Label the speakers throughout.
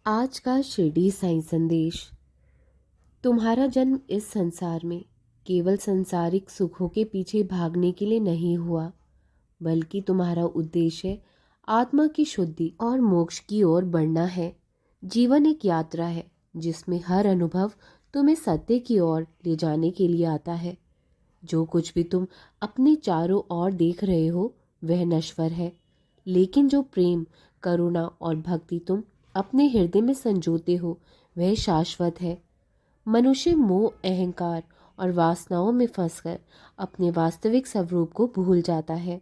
Speaker 1: आज का शिरडी साईं संदेश। तुम्हारा जन्म इस संसार में केवल सांसारिक सुखों के पीछे भागने के लिए नहीं हुआ, बल्कि तुम्हारा उद्देश्य आत्मा की शुद्धि और मोक्ष की ओर बढ़ना है। जीवन एक यात्रा है जिसमें हर अनुभव तुम्हें सत्य की ओर ले जाने के लिए आता है। जो कुछ भी तुम अपने चारों ओर देख रहे हो वह नश्वर है, लेकिन जो प्रेम, करुणा और भक्ति तुम अपने हृदय में संजोते हो वह शाश्वत है। मनुष्य मोह, अहंकार और वासनाओं में फंसकर अपने वास्तविक स्वरूप को भूल जाता है।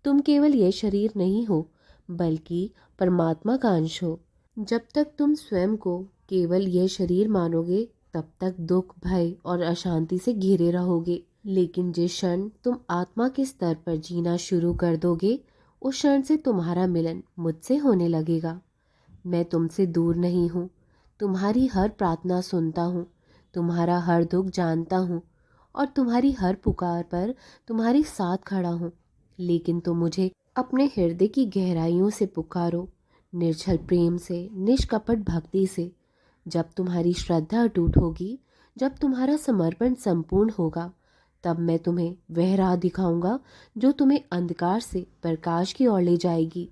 Speaker 1: तुम केवल यह शरीर नहीं हो, बल्कि परमात्मा का अंश हो। जब तक तुम स्वयं को केवल यह शरीर मानोगे, तब तक दुख, भय और अशांति से घिरे रहोगे। लेकिन जिस क्षण तुम आत्मा के स्तर पर जीना शुरू कर दोगे, उस क्षण से तुम्हारा मिलन मुझसे होने लगेगा। मैं तुमसे दूर नहीं हूँ, तुम्हारी हर प्रार्थना सुनता हूँ, तुम्हारा हर दुख जानता हूँ और तुम्हारी हर पुकार पर तुम्हारे साथ खड़ा हूँ। लेकिन तुम मुझे अपने हृदय की गहराइयों से पुकारो, निर्छल प्रेम से, निष्कपट भक्ति से। जब तुम्हारी श्रद्धा अटूट होगी, जब तुम्हारा समर्पण संपूर्ण होगा, तब मैं तुम्हें वह राह दिखाऊंगा जो तुम्हें अंधकार से प्रकाश की ओर ले जाएगी।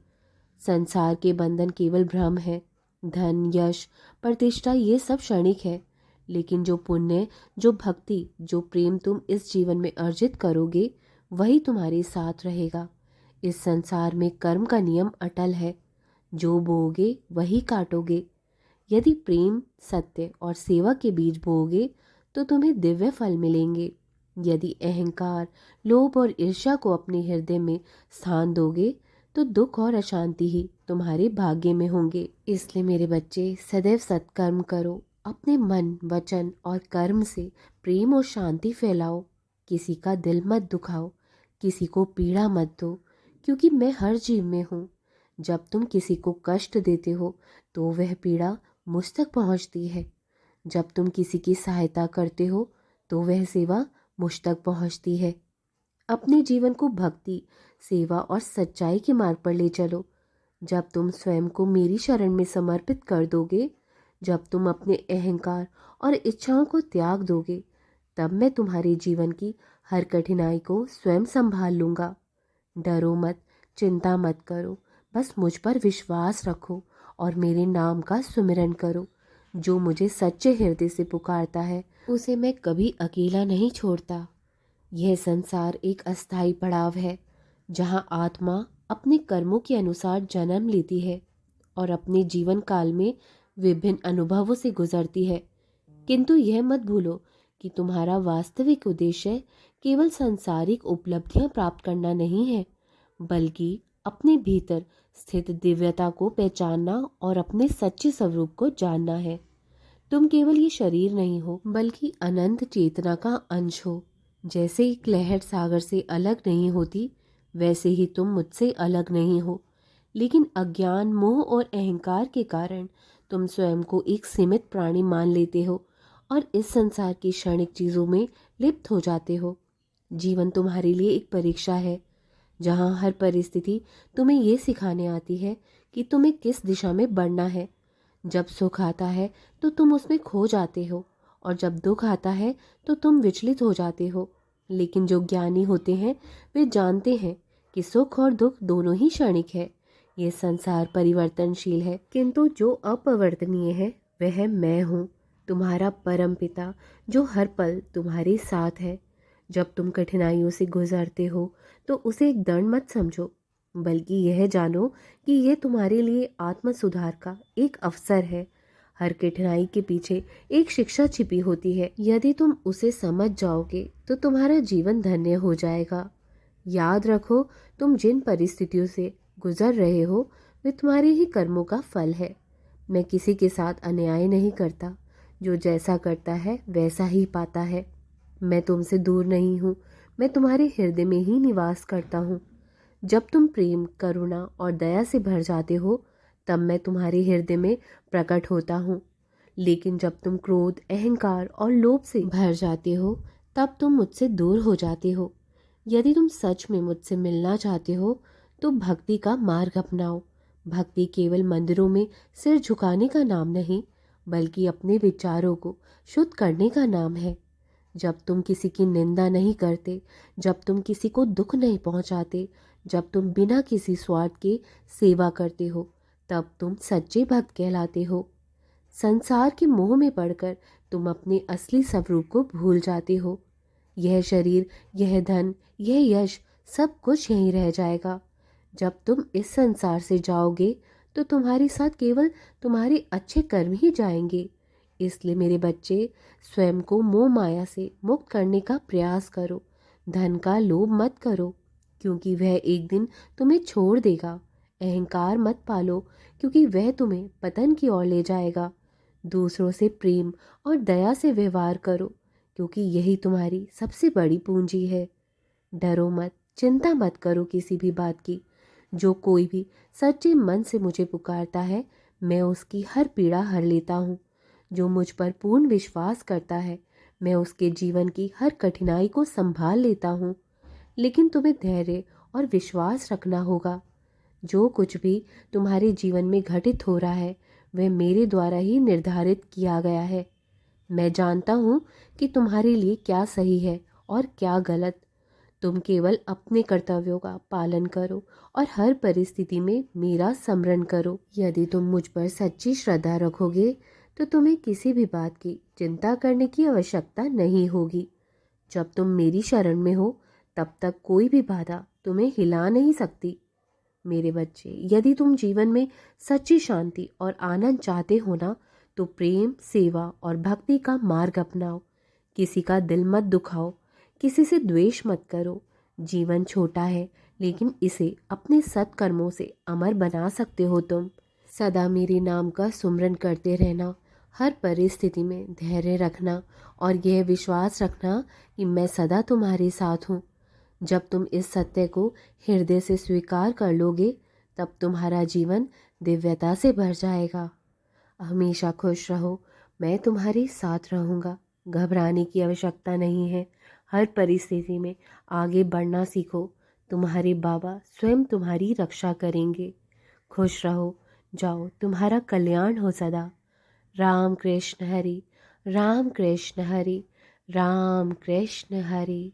Speaker 1: संसार के बंधन केवल भ्रम है। धन, यश, प्रतिष्ठा ये सब क्षणिक है, लेकिन जो पुण्य, जो भक्ति, जो प्रेम तुम इस जीवन में अर्जित करोगे वही तुम्हारे साथ रहेगा। इस संसार में कर्म का नियम अटल है, जो बोओगे वही काटोगे। यदि प्रेम, सत्य और सेवा के बीज बोओगे तो तुम्हें दिव्य फल मिलेंगे। यदि अहंकार, लोभ और ईर्ष्या को अपने हृदय में स्थान दोगे तो दुख और अशांति ही तुम्हारे भाग्य में होंगे। इसलिए मेरे बच्चे, सदैव सत्कर्म करो। अपने मन, वचन और कर्म से प्रेम और शांति फैलाओ। किसी का दिल मत दुखाओ, किसी को पीड़ा मत दो, क्योंकि मैं हर जीव में हूँ। जब तुम किसी को कष्ट देते हो तो वह पीड़ा मुझ तक पहुँचती है। जब तुम किसी की सहायता करते हो तो वह सेवा मुझ तक पहुँचती है। अपने जीवन को भक्ति, सेवा और सच्चाई के मार्ग पर ले चलो। जब तुम स्वयं को मेरी शरण में समर्पित कर दोगे, जब तुम अपने अहंकार और इच्छाओं को त्याग दोगे, तब मैं तुम्हारे जीवन की हर कठिनाई को स्वयं संभाल लूँगा। डरो मत, चिंता मत करो, बस मुझ पर विश्वास रखो और मेरे नाम का सुमिरन करो। जो मुझे सच्चे हृदय से पुकारता है उसे मैं कभी अकेला नहीं छोड़ता। यह संसार एक अस्थायी पड़ाव है, जहाँ आत्मा अपने कर्मों के अनुसार जन्म लेती है और अपने जीवन काल में विभिन्न अनुभवों से गुजरती है। किंतु यह मत भूलो कि तुम्हारा वास्तविक उद्देश्य केवल सांसारिक उपलब्धियां प्राप्त करना नहीं है, बल्कि अपने भीतर स्थित दिव्यता को पहचानना और अपने सच्चे स्वरूप को जानना है। तुम केवल ये शरीर नहीं हो, बल्कि अनंत चेतना का अंश हो। जैसे एक लहर सागर से अलग नहीं होती, वैसे ही तुम मुझसे अलग नहीं हो। लेकिन अज्ञान, मोह और अहंकार के कारण तुम स्वयं को एक सीमित प्राणी मान लेते हो और इस संसार की क्षणिक चीज़ों में लिप्त हो जाते हो। जीवन तुम्हारे लिए एक परीक्षा है, जहाँ हर परिस्थिति तुम्हें ये सिखाने आती है कि तुम्हें किस दिशा में बढ़ना है। जब सुख आता है तो तुम उसमें खो जाते हो, और जब दुख आता है तो तुम विचलित हो जाते हो। लेकिन जो ज्ञानी होते हैं वे जानते हैं कि सुख और दुख दोनों ही क्षणिक है। ये संसार परिवर्तनशील है, किंतु जो अपरिवर्तनीय है वह मैं हूँ, तुम्हारा परम पिता, जो हर पल तुम्हारे साथ है। जब तुम कठिनाइयों से गुजरते हो तो उसे एक दंड मत समझो, बल्कि यह जानो कि यह तुम्हारे लिए आत्म सुधार का एक अवसर है। हर कठिनाई के पीछे एक शिक्षा छिपी होती है। यदि तुम उसे समझ जाओगे तो तुम्हारा जीवन धन्य हो जाएगा। याद रखो, तुम जिन परिस्थितियों से गुजर रहे हो वे तुम्हारे ही कर्मों का फल है। मैं किसी के साथ अन्याय नहीं करता, जो जैसा करता है वैसा ही पाता है। मैं तुमसे दूर नहीं हूँ, मैं तुम्हारे हृदय में ही निवास करता हूँ। जब तुम प्रेम, करुणा और दया से भर जाते हो, तब मैं तुम्हारे हृदय में प्रकट होता हूँ। लेकिन जब तुम क्रोध, अहंकार और लोभ से भर जाते हो, तब तुम मुझसे दूर हो जाते हो। यदि तुम सच में मुझसे मिलना चाहते हो तो भक्ति का मार्ग अपनाओ। भक्ति केवल मंदिरों में सिर झुकाने का नाम नहीं, बल्कि अपने विचारों को शुद्ध करने का नाम है। जब तुम किसी की निंदा नहीं करते, जब तुम किसी को दुख नहीं पहुंचाते, जब तुम बिना किसी स्वार्थ के सेवा करते हो, तब तुम सच्चे भक्त कहलाते हो। संसार के मोह में पड़कर तुम अपने असली स्वरूप को भूल जाते हो। यह शरीर, यह धन, यह यश, सब कुछ यहीं रह जाएगा। जब तुम इस संसार से जाओगे तो तुम्हारे साथ केवल तुम्हारे अच्छे कर्म ही जाएंगे। इसलिए मेरे बच्चे, स्वयं को मोह माया से मुक्त करने का प्रयास करो। धन का लोभ मत करो, क्योंकि वह एक दिन तुम्हें छोड़ देगा। अहंकार मत पालो, क्योंकि वह तुम्हें पतन की ओर ले जाएगा। दूसरों से प्रेम और दया से व्यवहार करो, क्योंकि यही तुम्हारी सबसे बड़ी पूंजी है। डरो मत, चिंता मत करो किसी भी बात की। जो कोई भी सच्चे मन से मुझे पुकारता है, मैं उसकी हर पीड़ा हर लेता हूँ। जो मुझ पर पूर्ण विश्वास करता है, मैं उसके जीवन की हर कठिनाई को संभाल लेता हूँ। लेकिन तुम्हें धैर्य और विश्वास रखना होगा। जो कुछ भी तुम्हारे जीवन में घटित हो रहा है, वह मेरे द्वारा ही निर्धारित किया गया है। मैं जानता हूँ कि तुम्हारे लिए क्या सही है और क्या गलत। तुम केवल अपने कर्तव्यों का पालन करो और हर परिस्थिति में मेरा स्मरण करो। यदि तुम मुझ पर सच्ची श्रद्धा रखोगे तो तुम्हें किसी भी बात की चिंता करने की आवश्यकता नहीं होगी। जब तुम मेरी शरण में हो, तब तक कोई भी बाधा तुम्हें हिला नहीं सकती। मेरे बच्चे, यदि तुम जीवन में सच्ची शांति और आनंद चाहते हो ना, तो प्रेम, सेवा और भक्ति का मार्ग अपनाओ। किसी का दिल मत दुखाओ, किसी से द्वेष मत करो। जीवन छोटा है, लेकिन इसे अपने सत्कर्मों से अमर बना सकते हो तुम। सदा मेरे नाम का सुमरन करते रहना, हर परिस्थिति में धैर्य रखना और यह विश्वास रखना कि मैं सदा तुम्हारे साथ हूँ। जब तुम इस सत्य को हृदय से स्वीकार कर लोगे, तब तुम्हारा जीवन दिव्यता से भर जाएगा। हमेशा खुश रहो, मैं तुम्हारे साथ रहूँगा। घबराने की आवश्यकता नहीं है। हर परिस्थिति में आगे बढ़ना सीखो। तुम्हारे बाबा स्वयं तुम्हारी रक्षा करेंगे। खुश रहो, जाओ, तुम्हारा कल्याण हो सदा। राम कृष्ण हरि, राम कृष्ण हरि, राम कृष्ण हरि।